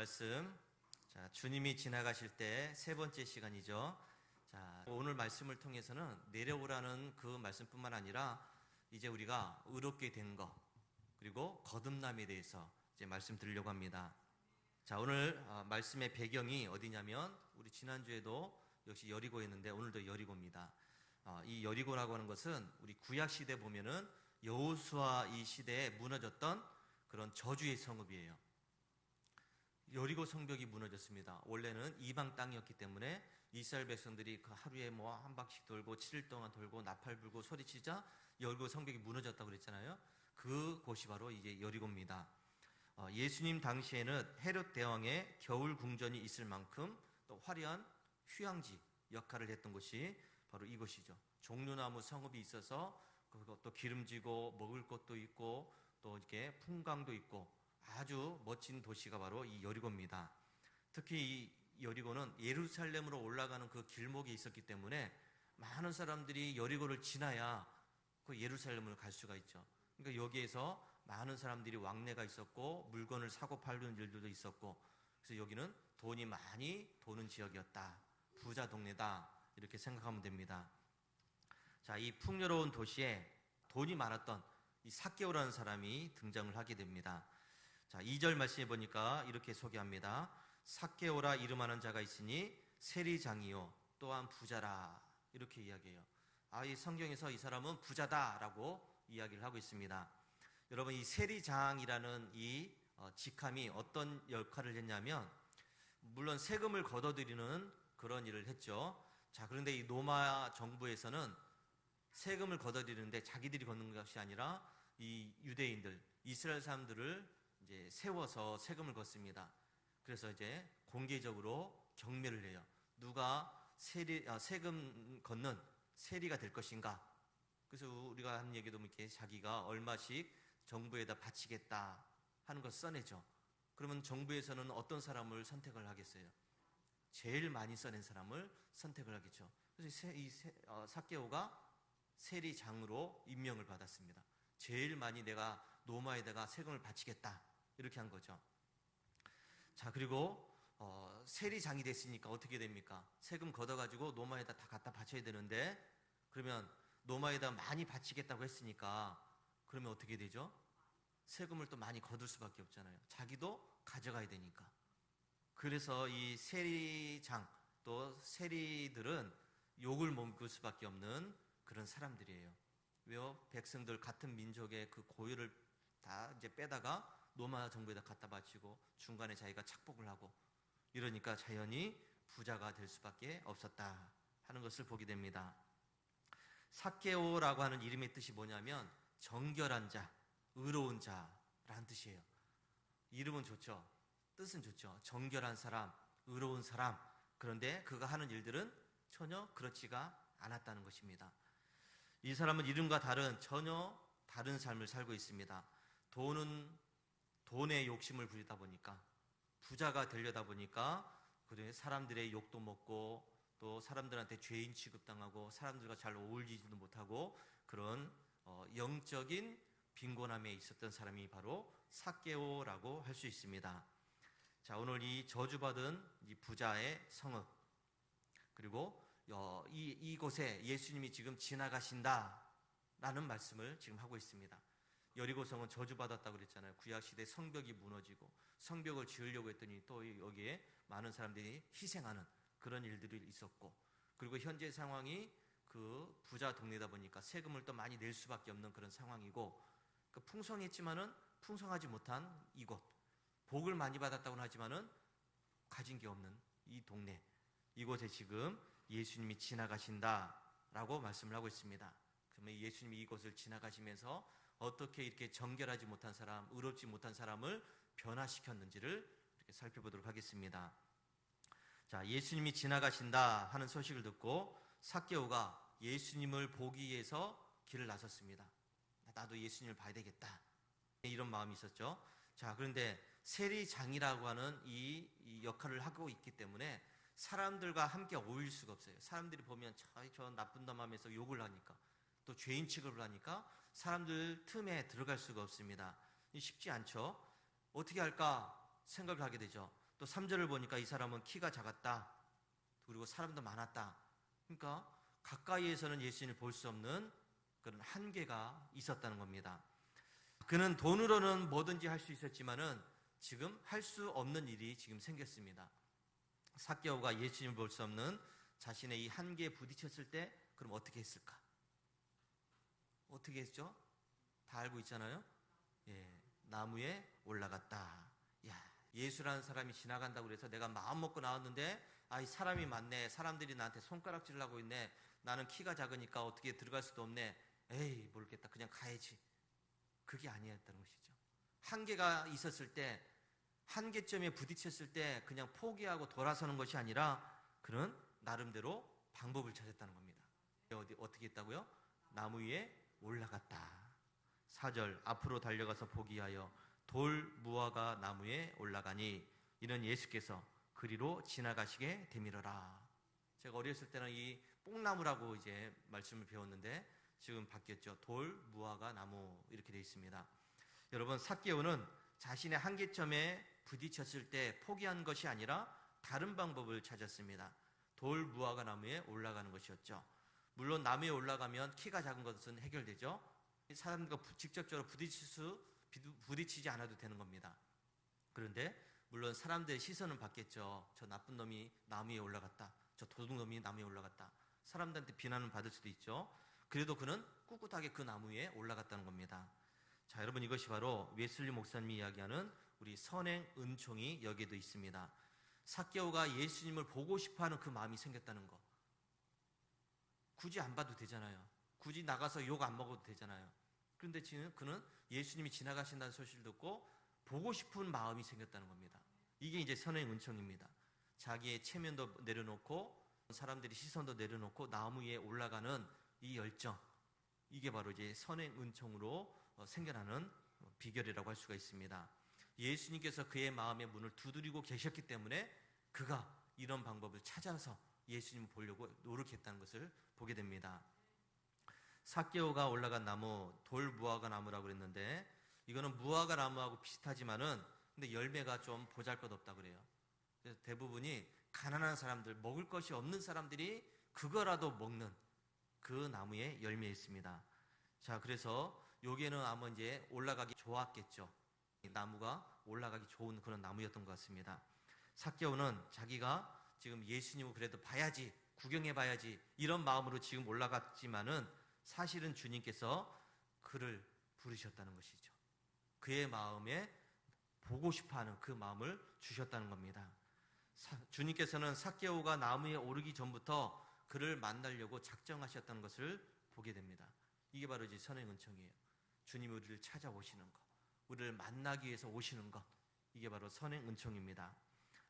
말씀, 자, 주님이 지나가실 때 세 번째 시간이죠. 자, 오늘 말씀을 통해서는 내려오라는 그 말씀뿐만 아니라 이제 우리가 의롭게 된 것, 그리고 거듭남에 대해서 이제 말씀 드리려고 합니다. 자, 오늘 말씀의 배경이 어디냐면 우리 지난주에도 역시 여리고였는데 오늘도 여리고입니다. 이 여리고라고 하는 것은 우리 구약 시대 보면은 여호수아 이 시대에 무너졌던 그런 저주의 성읍이에요. 여리고 성벽이 무너졌습니다. 원래는 이방 땅이었기 때문에 이스라엘 백성들이 그 하루에 뭐 한 바퀴 돌고 7일 동안 돌고 나팔 불고 소리치자 여리고 성벽이 무너졌다고 그랬잖아요. 그 곳이 바로 이제 여리고입니다. 예수님 당시에는 헤롯 대왕의 겨울 궁전이 있을 만큼 또 화려한 휴양지 역할을 했던 곳이 바로 이곳이죠. 종려나무 성읍이 있어서 그것도 기름지고 먹을 것도 있고 또 이렇게 풍광도 있고 아주 멋진 도시가 바로 이 여리고입니다. 특히 이 여리고는 예루살렘으로 올라가는 그 길목이 있었기 때문에 많은 사람들이 여리고를 지나야 그 예루살렘을 갈 수가 있죠. 그러니까 여기에서 많은 사람들이 왕래가 있었고 물건을 사고 팔는 일들도 있었고, 그래서 여기는 돈이 많이 도는 지역이었다, 부자 동네다, 이렇게 생각하면 됩니다. 자, 이 풍요로운 도시에 돈이 많았던 이 삭개오라는 사람이 등장을 하게 됩니다. 자, 2절 말씀해 보니까 이렇게 소개합니다. 삭개오라 이름하는 자가 있으니 세리장이요 또한 부자라, 이렇게 이야기해요. 이 성경에서 이 사람은 부자다라고 이야기를 하고 있습니다. 여러분, 이 세리장이라는 이 직함이 어떤 역할을 했냐면, 물론 세금을 걷어들이는 그런 일을 했죠. 자, 그런데 이 로마 정부에서는 세금을 걷어들이는데 자기들이 걷는 것이 아니라 이 유대인들, 이스라엘 사람들을 이제 세워서 세금을 걷습니다. 그래서 이제 공개적으로 경매를 해요. 누가 세금 걷는 세리가 될 것인가. 그래서 우리가 하는 얘기도 이렇게 자기가 얼마씩 정부에다 바치겠다 하는 걸 써내죠. 그러면 정부에서는 어떤 사람을 선택을 하겠어요? 제일 많이 써낸 사람을 선택을 하겠죠. 그래서 삭개오가 세리장으로 임명을 받았습니다. 제일 많이 내가 로마에다가 세금을 바치겠다, 이렇게 한 거죠. 자, 그리고 세리장이 됐으니까 어떻게 됩니까? 세금 걷어가지고 로마에다 다 갖다 바쳐야 되는데, 그러면 로마에다 많이 바치겠다고 했으니까 그러면 어떻게 되죠? 세금을 또 많이 거둘 수밖에 없잖아요. 자기도 가져가야 되니까. 그래서 이 세리장 또 세리들은 욕을 먹을 수밖에 없는 그런 사람들이에요. 왜요? 백성들 같은 민족의 그 고유를 다 이제 빼다가 로마 정부에다 갖다 바치고 중간에 자기가 착복을 하고 이러니까 자연히 부자가 될 수밖에 없었다 하는 것을 보게 됩니다. 삭개오라고 하는 이름의 뜻이 뭐냐면 정결한 자, 의로운 자라는 뜻이에요. 이름은 좋죠. 뜻은 좋죠. 정결한 사람, 의로운 사람. 그런데 그가 하는 일들은 전혀 그렇지가 않았다는 것입니다. 이 사람은 이름과 전혀 다른 삶을 살고 있습니다. 돈에 욕심을 부리다 보니까, 부자가 되려다 보니까 사람들의 욕도 먹고 또 사람들한테 죄인 취급당하고 사람들과 잘 어울리지도 못하고 그런 영적인 빈곤함에 있었던 사람이 바로 삭개오라고 할 수 있습니다. 자, 오늘 이 저주받은 이 부자의 성읍, 그리고 이곳에 예수님이 지금 지나가신다라는 말씀을 지금 하고 있습니다. 여리고성은 저주받았다고 그랬잖아요. 구약시대 성벽이 무너지고 성벽을 지으려고 했더니 또 여기에 많은 사람들이 희생하는 그런 일들이 있었고, 그리고 현재 상황이 그 부자 동네다 보니까 세금을 또 많이 낼 수밖에 없는 그런 상황이고, 그 풍성했지만은 풍성하지 못한 이곳, 복을 많이 받았다고는 하지만은 가진 게 없는 이 동네, 이곳에 지금 예수님이 지나가신다라고 말씀을 하고 있습니다. 그러면 예수님이 이곳을 지나가시면서 어떻게 이렇게 정결하지 못한 사람, 의롭지 못한 사람을 변화시켰는지를 이렇게 살펴보도록 하겠습니다. 자, 예수님이 지나가신다 하는 소식을 듣고 삭개오가 예수님을 보기 위해서 길을 나섰습니다. 나도 예수님을 봐야 되겠다, 이런 마음이 있었죠. 자, 그런데 세리장이라고 하는 이 역할을 하고 있기 때문에 사람들과 함께 어울릴 수가 없어요. 사람들이 보면 저 나쁜 놈 하면서 욕을 하니까, 또 죄인 취급을 하니까 사람들 틈에 들어갈 수가 없습니다. 쉽지 않죠. 어떻게 할까 생각을 하게 되죠. 또 3절을 보니까 이 사람은 키가 작았다. 그리고 사람도 많았다. 그러니까 가까이에서는 예수님을 볼 수 없는 그런 한계가 있었다는 겁니다. 그는 돈으로는 뭐든지 할 수 있었지만은 지금 할 수 없는 일이 지금 생겼습니다. 삭개오가 예수님을 볼 수 없는 자신의 이 한계에 부딪혔을 때 그럼 어떻게 했을까? 어떻게 했죠? 다 알고 있잖아요. 예, 나무에 올라갔다. 야, 예수라는 사람이 지나간다고 그래서 내가 마음 먹고 나왔는데 이 사람이 많네. 사람들이 나한테 손가락질을 하고 있네. 나는 키가 작으니까 어떻게 들어갈 수도 없네. 에이, 모르겠다. 그냥 가야지. 그게 아니었다는 것이죠. 한계가 있었을 때, 한계점에 부딪혔을 때 그냥 포기하고 돌아서는 것이 아니라 그는 나름대로 방법을 찾았다는 겁니다. 어떻게 했다고요? 나무 위에 올라갔다. 4절, 앞으로 달려가서 보기하여 돌 무화과 나무에 올라가니 이는 예수께서 그리로 지나가시게 되밀어라. 제가 어렸을 때는 이 뽕나무라고 이제 말씀을 배웠는데 지금 바뀌었죠. 돌 무화과 나무 이렇게 되어 있습니다. 여러분, 삭개오는 자신의 한계점에 부딪혔을 때 포기한 것이 아니라 다른 방법을 찾았습니다. 돌 무화과 나무에 올라가는 것이었죠. 물론 나무에 올라가면 키가 작은 것은 해결되죠. 사람들과 직접적으로 부딪히지 않아도 되는 겁니다. 그런데 물론 사람들의 시선은 받겠죠. 저 나쁜 놈이 나무에 올라갔다. 저 도둑놈이 나무에 올라갔다. 사람들한테 비난은 받을 수도 있죠. 그래도 그는 꿋꿋하게 그 나무 위에 올라갔다는 겁니다. 자, 여러분, 이것이 바로 웨슬리 목사님이 이야기하는 우리 선행 은총이 여기에도 있습니다. 삭개오가 예수님을 보고 싶어하는 그 마음이 생겼다는 거. 굳이 안 봐도 되잖아요. 굳이 나가서 욕 안 먹어도 되잖아요. 그런데 지금 그는 예수님이 지나가신다는 소식을 듣고 보고 싶은 마음이 생겼다는 겁니다. 이게 이제 선행 은총입니다. 자기의 체면도 내려놓고 사람들이 시선도 내려놓고 나무 위에 올라가는 이 열정, 이게 바로 이제 선행 은총으로 생겨나는 비결이라고 할 수가 있습니다. 예수님께서 그의 마음의 문을 두드리고 계셨기 때문에 그가 이런 방법을 찾아서 예수님을 보려고 노력했다는 것을 보게 됩니다. 삭개오가 올라간 나무, 돌 무화과 나무라고 그랬는데 이거는 무화과 나무하고 비슷하지만은 근데 열매가 좀 보잘것없다 그래요. 그래서 대부분이 가난한 사람들, 먹을 것이 없는 사람들이 그거라도 먹는 그 나무에 열매있습니다. 자, 그래서 여기에는 아마 이제 올라가기 좋았겠죠. 나무가 올라가기 좋은 그런 나무였던 것 같습니다. 삭개오는 자기가 지금 예수님을 그래도 봐야지, 구경해 봐야지 이런 마음으로 지금 올라갔지만은 사실은 주님께서 그를 부르셨다는 것이죠. 그의 마음에 보고 싶어하는 그 마음을 주셨다는 겁니다. 주님께서는 삭개오가 나무에 오르기 전부터 그를 만나려고 작정하셨다는 것을 보게 됩니다. 이게 바로 이제 선행 은총이에요. 주님이 우리를 찾아오시는 것, 우리를 만나기 위해서 오시는 것, 이게 바로 선행 은총입니다.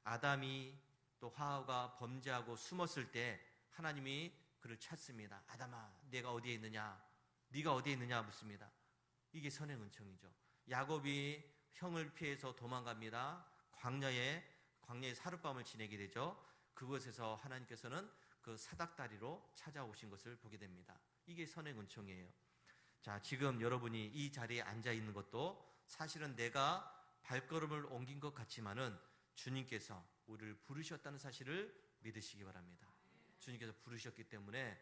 아담이 또 하와가 범죄하고 숨었을 때 하나님이 그를 찾습니다. 아담아, 내가 어디에 있느냐? 네가 어디에 있느냐 묻습니다. 이게 선행 은총이죠. 야곱이 형을 피해서 도망갑니다. 광야에 하룻밤을 지내게 되죠. 그곳에서 하나님께서는 그 사닥다리로 찾아오신 것을 보게 됩니다. 이게 선행 은총이에요. 자, 지금 여러분이 이 자리에 앉아 있는 것도 사실은 내가 발걸음을 옮긴 것 같지만은 주님께서 우리를 부르셨다는 사실을 믿으시기 바랍니다. 주님께서 부르셨기 때문에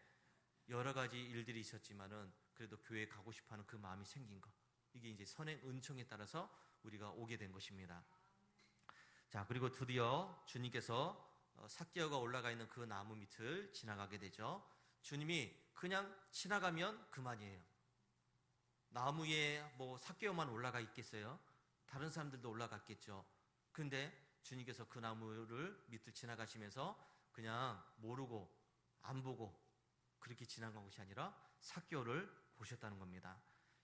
여러 가지 일들이 있었지만은 그래도 교회에 가고 싶어하는 그 마음이 생긴 것, 이게 이제 선행 은총에 따라서 우리가 오게 된 것입니다. 자, 그리고 드디어 주님께서 삭개오가 올라가 있는 그 나무 밑을 지나가게 되죠. 주님이 그냥 지나가면 그만이에요. 나무에 뭐 삭개오만 올라가 있겠어요? 다른 사람들도 올라갔겠죠. 근데 주님께서 그 나무를 밑을 지나가시면서 그냥 모르고 안 보고 그렇게 지나간 것이 아니라 삭개오를 보셨다는 겁니다.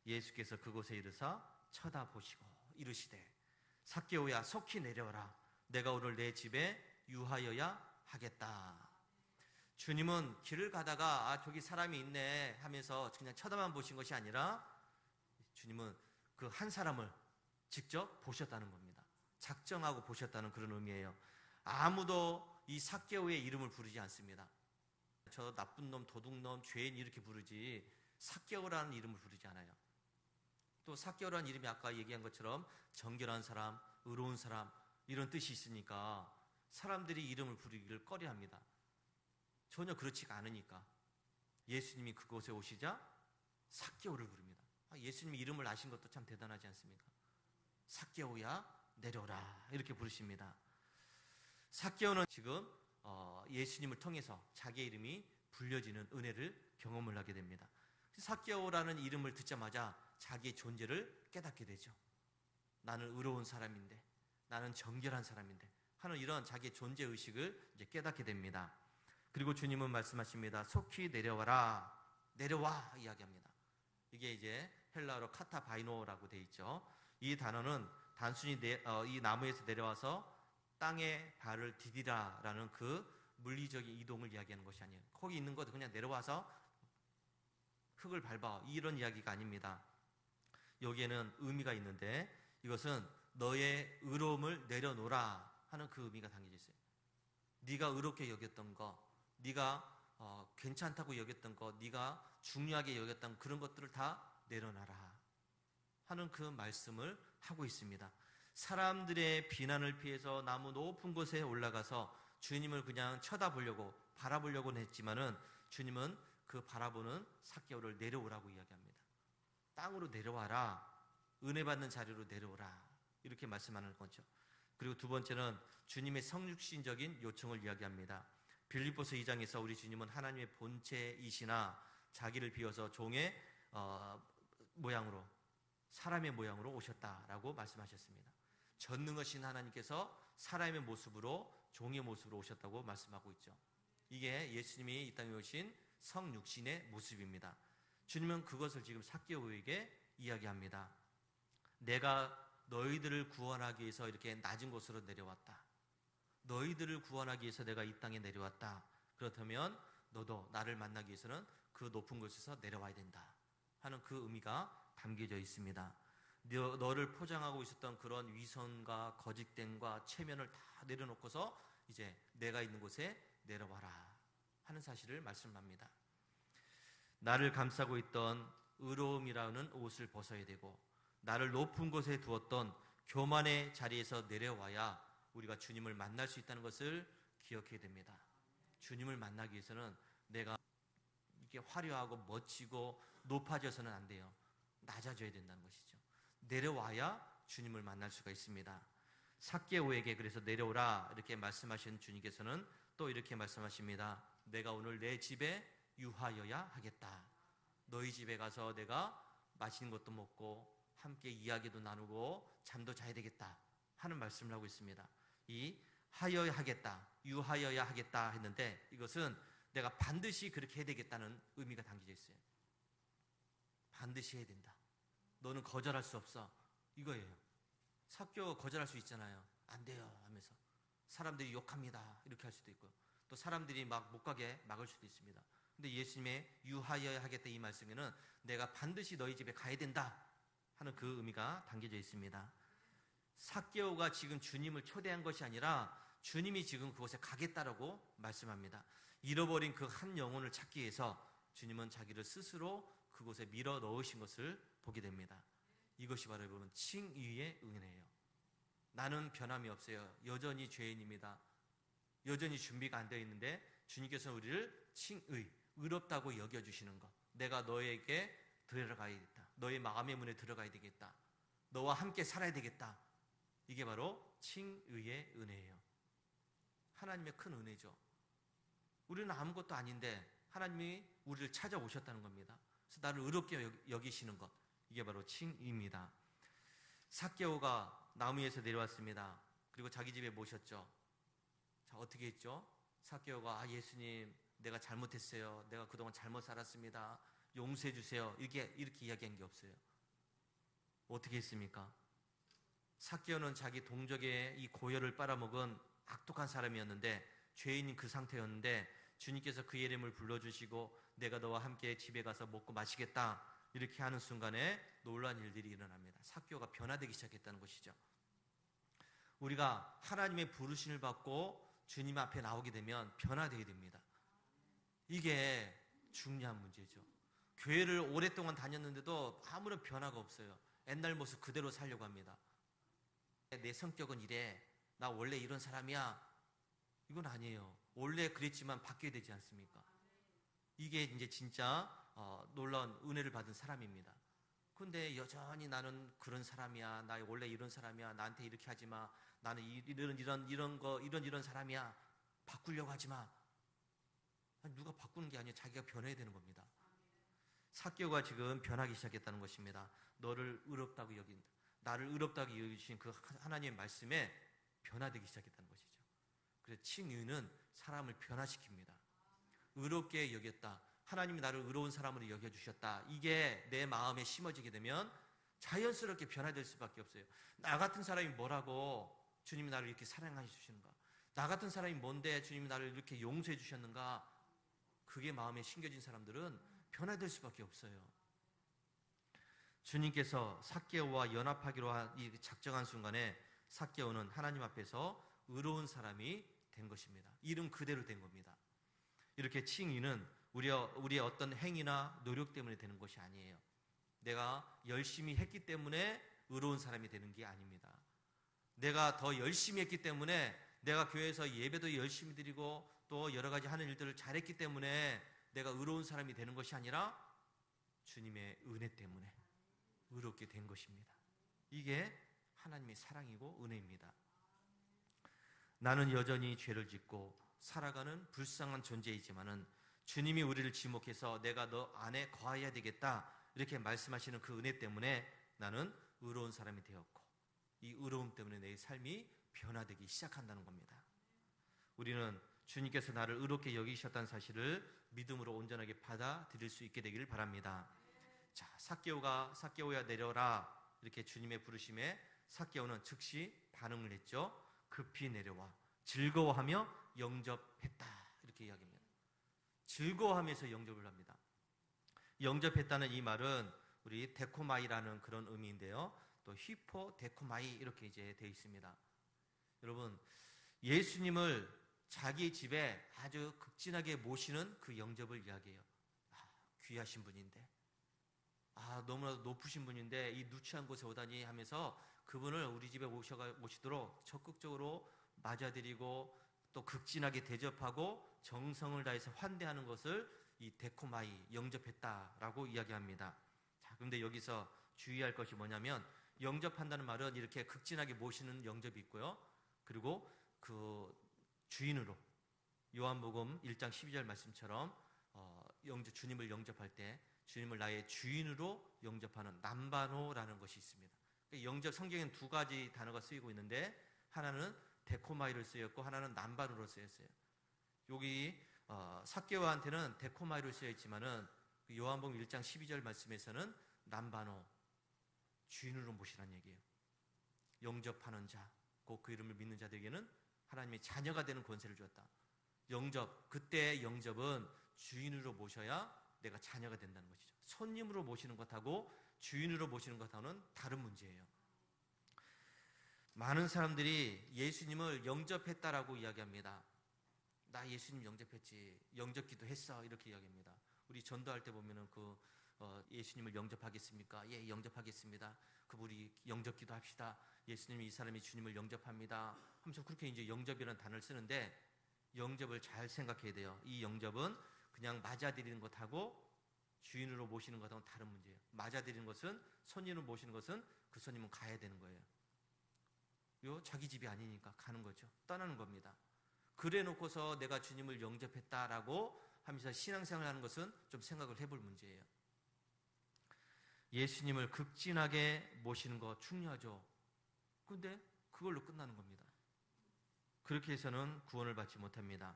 예수께서 그곳에 이르사 쳐다보시고 이르시되 삭개오야, 속히 내려오라. 내가 오늘 내 집에 유하여야 하겠다. 주님은 길을 가다가 저기 사람이 있네 하면서 그냥 쳐다만 보신 것이 아니라 주님은 그 한 사람을 직접 보셨다는 겁니다. 작정하고 보셨다는 그런 의미예요. 아무도 이 삭개오의 이름을 부르지 않습니다. 저 나쁜 놈, 도둑놈, 죄인 이렇게 부르지 삭개오라는 이름을 부르지 않아요. 또 삭개오라는 이름이 아까 얘기한 것처럼 정결한 사람, 의로운 사람, 이런 뜻이 있으니까 사람들이 이름을 부르기를 꺼려합니다. 전혀 그렇지가 않으니까 예수님이 그곳에 오시자 삭개오를 부릅니다. 예수님이 이름을 아신 것도 참 대단하지 않습니까? 삭개오야 내려오라 이렇게 부르십니다. 삭개오는 지금 예수님을 통해서 자기의 이름이 불려지는 은혜를 경험을 하게 됩니다. 삭개오라는 이름을 듣자마자 자기의 존재를 깨닫게 되죠. 나는 의로운 사람인데, 나는 정결한 사람인데 하는 이런 자기의 존재의식을 이제 깨닫게 됩니다. 그리고 주님은 말씀하십니다. 속히 내려와라. 내려와 이야기합니다. 이게 이제 헬라어로 카타바이노라고 되어 있죠. 이 단어는 단순히 이 나무에서 내려와서 땅에 발을 디디라라는 그 물리적인 이동을 이야기하는 것이 아니에요. 거기 있는 것도 그냥 내려와서 흙을 밟아 이런 이야기가 아닙니다. 여기에는 의미가 있는데 이것은 너의 의로움을 내려놓으라 하는 그 의미가 담겨져 있어요. 네가 의롭게 여겼던 거, 네가 괜찮다고 여겼던 거, 네가 중요하게 여겼던 그런 것들을 다 내려놔라 하는 그 말씀을 하고 있습니다. 사람들의 비난을 피해서 나무 높은 곳에 올라가서 주님을 그냥 쳐다보려고 바라보려고는 했지만은 주님은 그 바라보는 삭개오를 내려오라고 이야기합니다. 땅으로 내려와라. 은혜 받는 자리로 내려오라. 이렇게 말씀하는 거죠. 그리고 두 번째는 주님의 성육신적인 요청을 이야기합니다. 빌립보서 2장에서 우리 주님은 하나님의 본체이시나 자기를 비워서 종의 모양으로 사람의 모양으로 오셨다라고 말씀하셨습니다. 전능하신 하나님께서 사람의 모습으로 종의 모습으로 오셨다고 말씀하고 있죠. 이게 예수님이 이 땅에 오신 성육신의 모습입니다. 주님은 그것을 지금 삭개오에게 이야기합니다. 내가 너희들을 구원하기 위해서 이렇게 낮은 곳으로 내려왔다. 너희들을 구원하기 위해서 내가 이 땅에 내려왔다. 그렇다면 너도 나를 만나기 위해서는 그 높은 곳에서 내려와야 된다 하는 그 의미가 담겨져 있습니다. 너를 포장하고 있었던 그런 위선과 거짓됨과 체면을 다 내려놓고서 이제 내가 있는 곳에 내려와라 하는 사실을 말씀합니다. 나를 감싸고 있던 의로움이라는 옷을 벗어야 되고 나를 높은 곳에 두었던 교만의 자리에서 내려와야 우리가 주님을 만날 수 있다는 것을 기억해야 됩니다. 주님을 만나기 위해서는 내가 이렇게 화려하고 멋지고 높아져서는 안 돼요. 낮아져야 된다는 것이죠. 내려와야 주님을 만날 수가 있습니다. 삭개오에게 그래서 내려오라 이렇게 말씀하신 주님께서는 또 이렇게 말씀하십니다. 내가 오늘 내 집에 유하여야 하겠다. 너희 집에 가서 내가 맛있는 것도 먹고 함께 이야기도 나누고 잠도 자야 되겠다 하는 말씀을 하고 있습니다. 이 하여야 하겠다, 유하여야 하겠다 했는데 이것은 내가 반드시 그렇게 해야 되겠다는 의미가 담겨져 있어요. 반드시 해야 된다. 너는 거절할 수 없어. 이거예요. 삭개오 거절할 수 있잖아요. 안 돼요 하면서 사람들이 욕합니다 이렇게 할 수도 있고 또 사람들이 막 못 가게 막을 수도 있습니다. 근데 예수님의 유하여야 하겠다 이 말씀에는 내가 반드시 너희 집에 가야 된다 하는 그 의미가 담겨져 있습니다. 삭개오가 지금 주님을 초대한 것이 아니라 주님이 지금 그곳에 가겠다라고 말씀합니다. 잃어버린 그 한 영혼을 찾기 위해서 주님은 자기를 스스로 그곳에 밀어 넣으신 것을 보게 됩니다. 이것이 바로 여러분 칭의의 은혜예요. 나는 변함이 없어요. 여전히 죄인입니다. 여전히 준비가 안 되어 있는데 주님께서는 우리를 칭의, 의롭다고 여겨주시는 것. 내가 너에게 들어가야겠다. 너의 마음의 문에 들어가야 되겠다. 너와 함께 살아야 되겠다. 이게 바로 칭의의 은혜예요. 하나님의 큰 은혜죠. 우리는 아무것도 아닌데 하나님이 우리를 찾아오셨다는 겁니다. 그래서 나를 의롭게 여기시는 것. 이게 바로 칭의입니다. 삭개오가 나무 위에서 내려왔습니다. 그리고 자기 집에 모셨죠. 자, 어떻게 했죠? 삭개오가 예수님 내가 잘못했어요. 내가 그동안 잘못 살았습니다. 용서해 주세요. 이렇게 이야기한 게 없어요. 어떻게 했습니까? 삭개오는 자기 동족의 이 고열을 빨아먹은 악독한 사람이었는데 죄인인 그 상태였는데 주님께서 그의 이름을 불러주시고 내가 너와 함께 집에 가서 먹고 마시겠다 이렇게 하는 순간에 놀라운 일들이 일어납니다. 삭개오가 변화되기 시작했다는 것이죠. 우리가 하나님의 부르심을 받고 주님 앞에 나오게 되면 변화되게 됩니다. 이게 중요한 문제죠. 교회를 오랫동안 다녔는데도 아무런 변화가 없어요. 옛날 모습 그대로 살려고 합니다. 내 성격은 이래, 나 원래 이런 사람이야. 이건 아니에요. 원래 그랬지만 바뀌어야 되지 않습니까? 이게 이제 진짜 놀라운 은혜를 받은 사람입니다. 근데 여전히 나는 그런 사람이야. 나 원래 이런 사람이야. 나한테 이렇게 하지 마. 나는 이런 사람이야. 바꾸려고 하지 마. 아니, 누가 바꾸는 게 아니에요. 자기가 변해야 되는 겁니다. 삭개오가 지금 변하기 시작했다는 것입니다. 나를 의롭다고 여기신 그 하나님의 말씀에 변화되기 시작했다는 것이죠. 그래서 칭의는 사람을 변화시킵니다. 의롭게 여겼다. 하나님이 나를 의로운 사람으로 여겨주셨다. 이게 내 마음에 심어지게 되면 자연스럽게 변화될 수밖에 없어요. 나 같은 사람이 뭐라고 주님이 나를 이렇게 사랑해 주시는가? 나 같은 사람이 뭔데 주님이 나를 이렇게 용서해 주셨는가? 그게 마음에 심겨진 사람들은 변화될 수밖에 없어요. 주님께서 삭개오와 연합하기로 이 작정한 순간에 삭개오는 하나님 앞에서 의로운 사람이 된 것입니다. 이름 그대로 된 겁니다. 이렇게 칭의는 우리의 어떤 행위나 노력 때문에 되는 것이 아니에요. 내가 열심히 했기 때문에 의로운 사람이 되는 게 아닙니다. 내가 더 열심히 했기 때문에, 내가 교회에서 예배도 열심히 드리고 또 여러 가지 하는 일들을 잘했기 때문에 내가 의로운 사람이 되는 것이 아니라 주님의 은혜 때문에 의롭게 된 것입니다. 이게 하나님의 사랑이고 은혜입니다. 나는 여전히 죄를 짓고 살아가는 불쌍한 존재이지만은 주님이 우리를 지목해서 내가 너 안에 거해야 되겠다 이렇게 말씀하시는 그 은혜 때문에 나는 의로운 사람이 되었고, 이 의로움 때문에 내 삶이 변화되기 시작한다는 겁니다. 우리는 주님께서 나를 의롭게 여기셨다는 사실을 믿음으로 온전하게 받아들일 수 있게 되기를 바랍니다. 자, 삭개오야 내려라 이렇게 주님의 부르심에 삭개오는 즉시 반응을 했죠. 급히 내려와 즐거워하며 영접했다 이렇게 이야기합니다. 즐거워하면서 영접을 합니다. 영접했다는 이 말은 우리 데코마이라는 그런 의미인데요. 또 히포데코마이 이렇게 이제 되어 있습니다. 여러분, 예수님을 자기 집에 아주 극진하게 모시는 그 영접을 이야기해요. 귀하신 분인데, 너무나도 높으신 분인데 이 누추한 곳에 오다니 하면서 그분을 우리 집에 모시도록 적극적으로 맞아들이고 또 극진하게 대접하고 정성을 다해서 환대하는 것을 이 데코마이, 영접했다라고 이야기합니다. 자, 그런데 여기서 주의할 것이 뭐냐면, 영접한다는 말은 이렇게 극진하게 모시는 영접이 있고요. 그리고 그 주인으로, 요한복음 1장 12절 말씀처럼 주님을 영접할 때 주님을 나의 주인으로 영접하는 남바노라는 것이 있습니다. 영접, 성경에는 두 가지 단어가 쓰이고 있는데 하나는 데코마이로 쓰였고 하나는 남바노로 쓰였어요. 여기 삭개오한테는 데코마이로 쓰여 있지만은 요한복음 1장 12절 말씀에서는 남바노, 주인으로 모시라는 얘기예요. 영접하는 자, 곧 그 이름을 믿는 자들에게는 하나님의 자녀가 되는 권세를 주었다. 그때의 영접은 주인으로 모셔야 내가 자녀가 된다는 것이죠. 손님으로 모시는 것하고 주인으로 모시는 것하고는 다른 문제예요. 많은 사람들이 예수님을 영접했다라고 이야기합니다. 나 예수님 영접했지, 영접기도 했어 이렇게 이야기합니다. 우리 전도할 때 보면은 예수님을 영접하겠습니까? 예, 영접하겠습니다. 우리 영접기도 합시다. 예수님이, 이 사람이 주님을 영접합니다 하면서 그렇게 이제 영접이라는 단어를 쓰는데, 영접을 잘 생각해야 돼요. 이 영접은 그냥 맞아들이는 것하고 주인으로 모시는 것하고는 다른 문제예요. 맞아들이는 것은, 손님으로 모시는 것은 그 손님은 가야 되는 거예요. 자기 집이 아니니까 가는 거죠. 떠나는 겁니다. 그래 놓고서 내가 주님을 영접했다라고 하면서 신앙생활을 하는 것은 좀 생각을 해볼 문제예요. 예수님을 극진하게 모시는 거 중요하죠. 그런데 그걸로 끝나는 겁니다. 그렇게 해서는 구원을 받지 못합니다.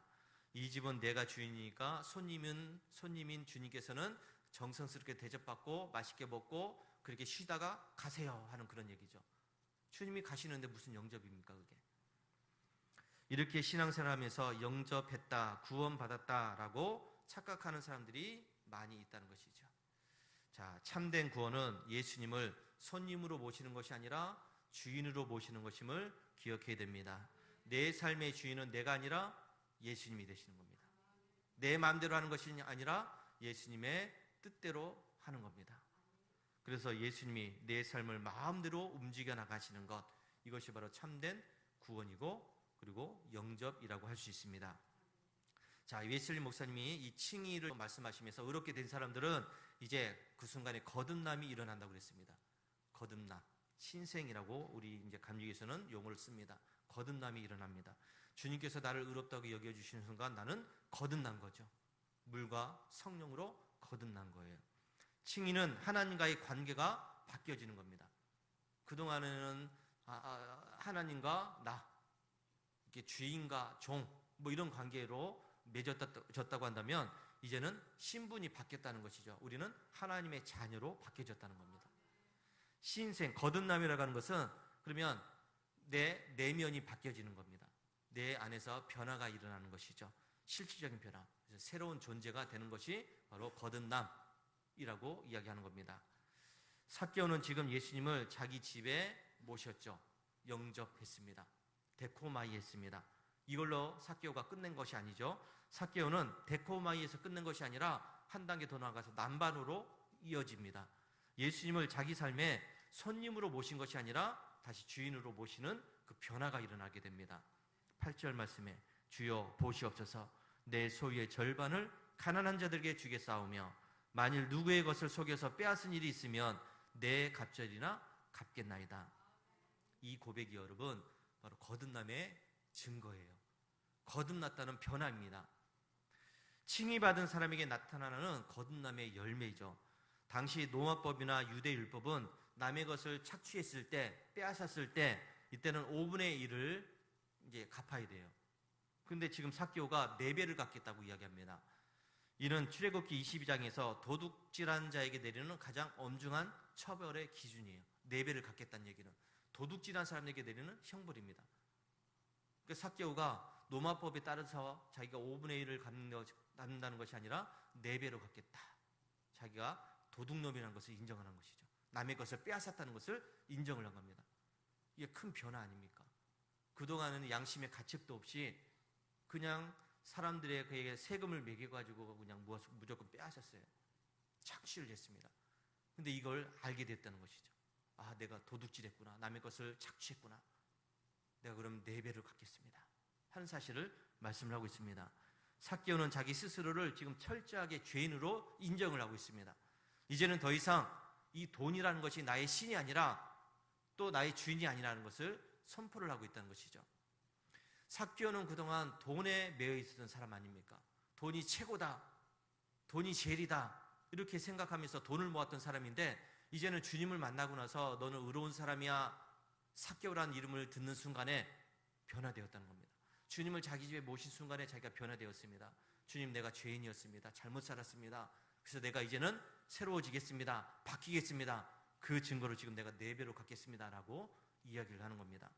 이 집은 내가 주인이니까 손님인 주님께서는 정성스럽게 대접받고 맛있게 먹고 그렇게 쉬다가 가세요 하는 그런 얘기죠. 주님이 가시는데 무슨 영접입니까 그게? 이렇게 신앙생활하면서 영접했다, 구원받았다라고 착각하는 사람들이 많이 있다는 것이죠. 자, 참된 구원은 예수님을 손님으로 모시는 것이 아니라 주인으로 모시는 것임을 기억해야 됩니다. 내 삶의 주인은 내가 아니라 예수님이 되시는 겁니다. 내 마음대로 하는 것이 아니라 예수님의 뜻대로 하는 겁니다. 그래서 예수님이 내 삶을 마음대로 움직여 나가시는 것, 이것이 바로 참된 구원이고 그리고 영접이라고 할 수 있습니다. 자, 웨슬리 목사님이 이 칭의를 말씀하시면서 의롭게 된 사람들은 이제 그 순간에 거듭남이 일어난다고 그랬습니다. 거듭남, 신생이라고 우리 이제 감리교에서는 용어를 씁니다. 거듭남이 일어납니다. 주님께서 나를 의롭다고 여겨주시는 순간 나는 거듭난 거죠. 물과 성령으로 거듭난 거예요. 칭의는 하나님과의 관계가 바뀌어지는 겁니다. 그동안에는 하나님과 나, 이렇게 주인과 종, 뭐 이런 관계로 맺어졌다고 한다면 이제는 신분이 바뀌었다는 것이죠. 우리는 하나님의 자녀로 바뀌어졌다는 겁니다. 신생, 거듭남이라고 하는 것은 그러면 내 내면이 바뀌어지는 겁니다. 내 안에서 변화가 일어나는 것이죠. 실질적인 변화, 그래서 새로운 존재가 되는 것이 바로 거듭남이라고 이야기하는 겁니다. 삭개오는 지금 예수님을 자기 집에 모셨죠. 영접했습니다. 데코마이 했습니다. 이걸로 삭개오가 끝낸 것이 아니죠. 삭개오는 데코마이에서 끝낸 것이 아니라 한 단계 더 나아가서 남반으로 이어집니다. 예수님을 자기 삶에 손님으로 모신 것이 아니라 다시 주인으로 모시는 그 변화가 일어나게 됩니다. 8절 말씀에 주여 보시옵소서 내 소유의 절반을 가난한 자들에게 주겠사오며 만일 누구의 것을 속여서 빼앗은 일이 있으면 내 갑절이나 갚겠나이다. 이 고백이 여러분 바로 거듭남의 증거예요. 거듭났다는 변화입니다. 칭의받은 사람에게 나타나는 거듭남의 열매이죠. 당시 노아법이나 유대율법은 남의 것을 착취했을 때, 빼앗았을 때 이때는 5분의 1을 이제 갚아야 돼요. 그런데 지금 삭개오가 4배를 갚겠다고 이야기합니다. 이는 출애굽기 22장에서 도둑질한 자에게 내리는 가장 엄중한 처벌의 기준이에요. 4배를 갚겠다는 얘기는 도둑질한 사람에게 내리는 형벌입니다. 그러니까 삭개오가 노마법에 따라서 자기가 5분의 1을 갚는다는 것이 아니라 4배로 갚겠다. 자기가 도둑놈이라는 것을 인정하는 것이죠. 남의 것을 빼앗았다는 것을 인정을 한 겁니다. 이게 큰 변화 아닙니까? 그동안은 양심의 가책도 없이 그냥 사람들의 그에게 세금을 매겨가지고 그냥 무조건 빼앗았어요. 착취를 했습니다. 근데 이걸 알게 됐다는 것이죠. 아, 내가 도둑질했구나. 남의 것을 착취했구나. 내가 그럼 4배를 갚겠습니다. 하는 사실을 말씀을 하고 있습니다. 삭개오는 자기 스스로를 지금 철저하게 죄인으로 인정을 하고 있습니다. 이제는 더 이상 이 돈이라는 것이 나의 신이 아니라 또 나의 주인이 아니라는 것을 선포를 하고 있다는 것이죠. 삭개오는 그동안 돈에 매여 있었던 사람 아닙니까? 돈이 최고다, 돈이 제일이다 이렇게 생각하면서 돈을 모았던 사람인데 이제는 주님을 만나고 나서 너는 의로운 사람이야 삭개오라는 이름을 듣는 순간에 변화되었다는 겁니다. 주님을 자기 집에 모신 순간에 자기가 변화되었습니다. 주님, 내가 죄인이었습니다. 잘못 살았습니다. 그래서 내가 이제는 새로워지겠습니다. 바뀌겠습니다. 그 증거로 지금 내가 4배로 갚겠습니다 라고 이야기를 하는 겁니다.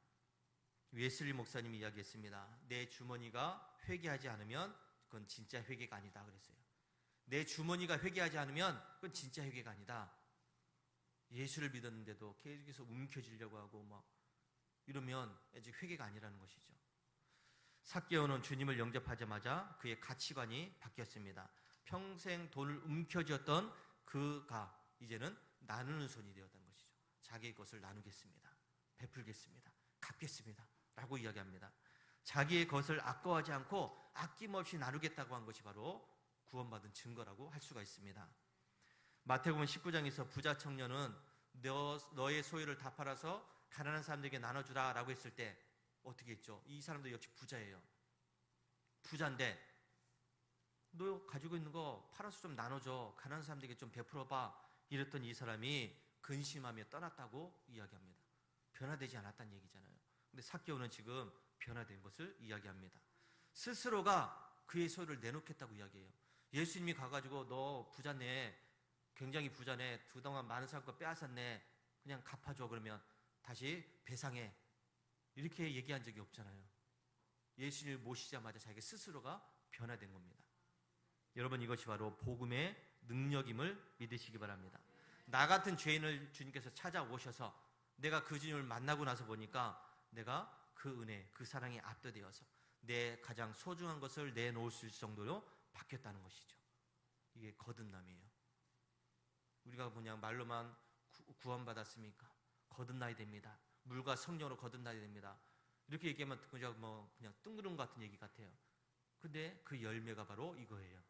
웨슬리 목사님이 이야기했습니다. 내 주머니가 회개하지 않으면 그건 진짜 회개가 아니다 그랬어요. 내 주머니가 회개하지 않으면 그건 진짜 회개가 아니다. 예수를 믿었는데도 계속해서 움켜쥐려고 하고 막 이러면 아직 회개가 아니라는 것이죠. 삭개오는 주님을 영접하자마자 그의 가치관이 바뀌었습니다. 평생 돈을 움켜쥐었던 그가 이제는 나누는 손이 되었다는 것이죠. 자기의 것을 나누겠습니다. 베풀겠습니다. 갚겠습니다. 라고 이야기합니다. 자기의 것을 아까워하지 않고 아낌없이 나누겠다고 한 것이 바로 구원받은 증거라고 할 수가 있습니다. 마태복음 19장에서 부자 청년은 너의 소유를 다 팔아서 가난한 사람들에게 나눠주라 라고 했을 때 어떻게 했죠? 이 사람도 역시 부자예요. 부자인데 너 가지고 있는 거 팔아서 좀 나눠줘. 가난한 사람들에게 좀 베풀어봐. 이랬더니 이 사람이 근심하며 떠났다고 이야기합니다. 변화되지 않았다는 얘기잖아요. 근데 삭개오는 지금 변화된 것을 이야기합니다. 스스로가 그의 소유를 내놓겠다고 이야기해요. 예수님이 가가지고 너 부자네, 굉장히 부자네, 그동안 많은 사람 거 빼앗았네, 그냥 갚아줘 그러면 다시 배상해 이렇게 얘기한 적이 없잖아요. 예수님을 모시자마자 자기 스스로가 변화된 겁니다. 여러분, 이것이 바로 복음의 능력임을 믿으시기 바랍니다. 나 같은 죄인을 주님께서 찾아오셔서 내가 그 주님을 만나고 나서 보니까 내가 그 은혜, 그 사랑에 압도되어서 내 가장 소중한 것을 내놓을 수 있을 정도로 바뀌었다는 것이죠. 이게 거듭남이에요. 우리가 그냥 말로만 구원받았습니까? 거듭나야 됩니다. 물과 성령으로 거듭나야 됩니다. 이렇게 얘기하면 그냥 그냥 뜬구름 같은 얘기 같아요. 근데 그 열매가 바로 이거예요.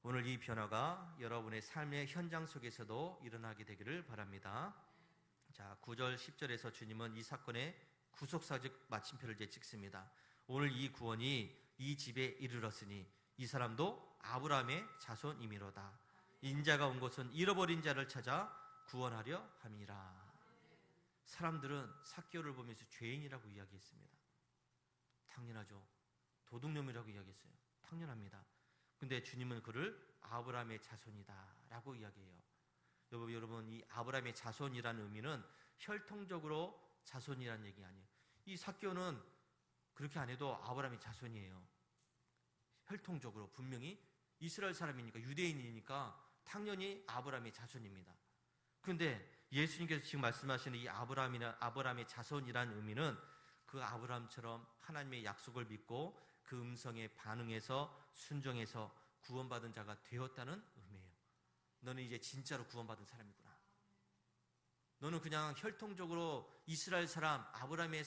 오늘 이 변화가 여러분의 삶의 현장 속에서도 일어나게 되기를 바랍니다. 자, 9절 10절에서 주님은 이 사건의 구속사적 마침표를 이제 찍습니다. 오늘 이 구원이 이 집에 이르렀으니 이 사람도 아브라함의 자손이미로다. 인자가 온 것은 잃어버린 자를 찾아 구원하려 함이라. 사람들은 삭개오를 보면서 죄인이라고 이야기했습니다. 당연하죠. 도둑놈이라고 이야기했어요. 당연합니다. 근데 주님은 그를 아브라함의 자손이다 라고 이야기해요. 여러분, 이 아브라함의 자손이라는 의미는 혈통적으로 자손이라는 얘기 아니에요. 이 삭개오는 그렇게 안 해도 아브라함의 자손이에요. 혈통적으로 분명히 이스라엘 사람이니까, 유대인이니까 당연히 아브라함의 자손입니다. 그런데 예수님께서 지금 말씀하시는 이 아브라함의 자손이라는 의미는 그 아브라함처럼 하나님의 약속을 믿고 그 음성에 반응해서 순종해서 구원받은 자가 되었다는 의미예요. 너는 이제 진짜로 구원받은 사람이구나. 너는 그냥 혈통적으로 이스라엘 사람, 아브라함의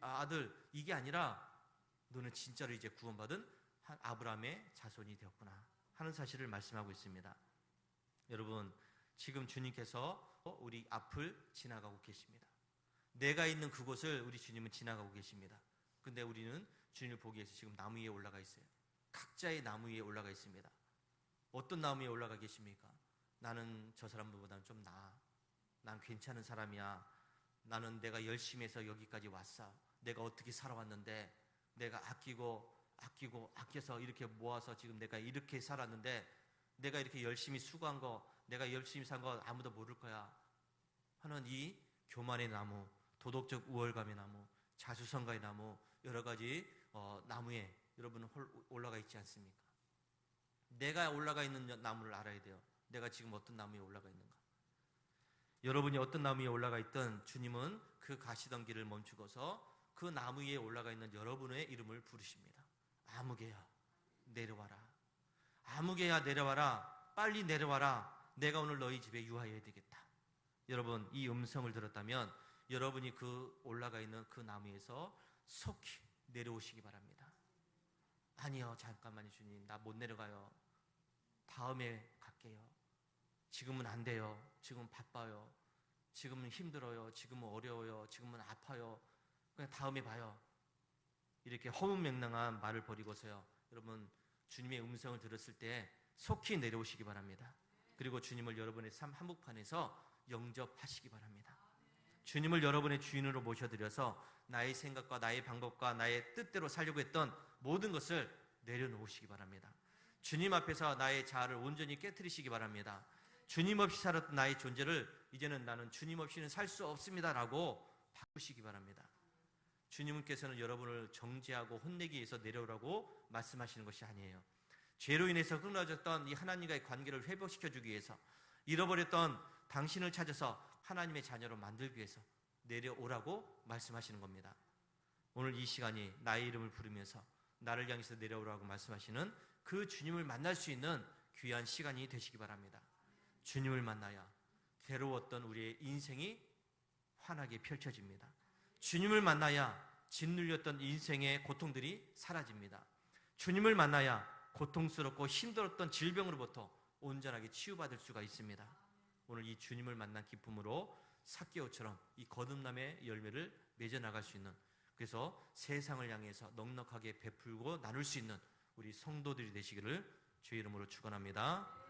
아들, 이게 아니라 너는 진짜로 이제 구원받은 아브라함의 자손이 되었구나 하는 사실을 말씀하고 있습니다. 여러분, 지금 주님께서 우리 앞을 지나가고 계십니다. 내가 있는 그곳을 우리 주님은 지나가고 계십니다. 근데 우리는 주님을 보기 위해서 지금 나무 위에 올라가 있어요. 각자의 나무 위에 올라가 있습니다. 어떤 나무 위에 올라가 계십니까? 나는 저 사람들보다는 좀 나아. 난 괜찮은 사람이야. 나는 내가 열심히 해서 여기까지 왔어. 내가 어떻게 살아왔는데, 내가 아껴서 이렇게 모아서 지금 내가 이렇게 살았는데, 내가 이렇게 열심히 수고한 거, 내가 열심히 산 거 아무도 모를 거야 하는 이 교만의 나무, 도덕적 우월감의 나무, 자수성가의 나무, 여러 가지 나무에 여러분은 올라가 있지 않습니까? 내가 올라가 있는 나무를 알아야 돼요. 내가 지금 어떤 나무에 올라가 있는가. 여러분이 어떤 나무 위에 올라가 있든 주님은 그 가시던 길을 멈추고서 그 나무 위에 올라가 있는 여러분의 이름을 부르십니다. 아무개야 내려와라. 아무개야 내려와라. 빨리 내려와라. 내가 오늘 너희 집에 유하여야 되겠다. 여러분, 이 음성을 들었다면 여러분이 그 올라가 있는 그 나무에서 속히 내려오시기 바랍니다. 아니요, 잠깐만요 주님, 나 못 내려가요. 다음에 갈게요. 지금은 안 돼요. 지금은 바빠요. 지금은 힘들어요. 지금은 어려워요. 지금은 아파요. 그냥 다음에 봐요. 이렇게 허무맹랑한 말을 버리고서요, 여러분, 주님의 음성을 들었을 때 속히 내려오시기 바랍니다. 그리고 주님을 여러분의 삶 한복판에서 영접하시기 바랍니다. 주님을 여러분의 주인으로 모셔드려서 나의 생각과 나의 방법과 나의 뜻대로 살려고 했던 모든 것을 내려놓으시기 바랍니다. 주님 앞에서 나의 자아를 온전히 깨트리시기 바랍니다. 주님 없이 살았던 나의 존재를 이제는 나는 주님 없이는 살 수 없습니다라고 바꾸시기 바랍니다. 주님께서는 여러분을 정죄하고 혼내기 위해서 내려오라고 말씀하시는 것이 아니에요. 죄로 인해서 끊어졌던 이 하나님과의 관계를 회복시켜주기 위해서, 잃어버렸던 당신을 찾아서 하나님의 자녀로 만들기 위해서 내려오라고 말씀하시는 겁니다. 오늘 이 시간이 나의 이름을 부르면서 나를 향해서 내려오라고 말씀하시는 그 주님을 만날 수 있는 귀한 시간이 되시기 바랍니다. 주님을 만나야 괴로웠던 우리의 인생이 환하게 펼쳐집니다. 주님을 만나야 짓눌렸던 인생의 고통들이 사라집니다. 주님을 만나야 고통스럽고 힘들었던 질병으로부터 온전하게 치유받을 수가 있습니다. 오늘 이 주님을 만난 기쁨으로 삭개오처럼 이 거듭남의 열매를 맺어나갈 수 있는, 그래서 세상을 향해서 넉넉하게 베풀고 나눌 수 있는 우리 성도들이 되시기를 주의 이름으로 축원합니다.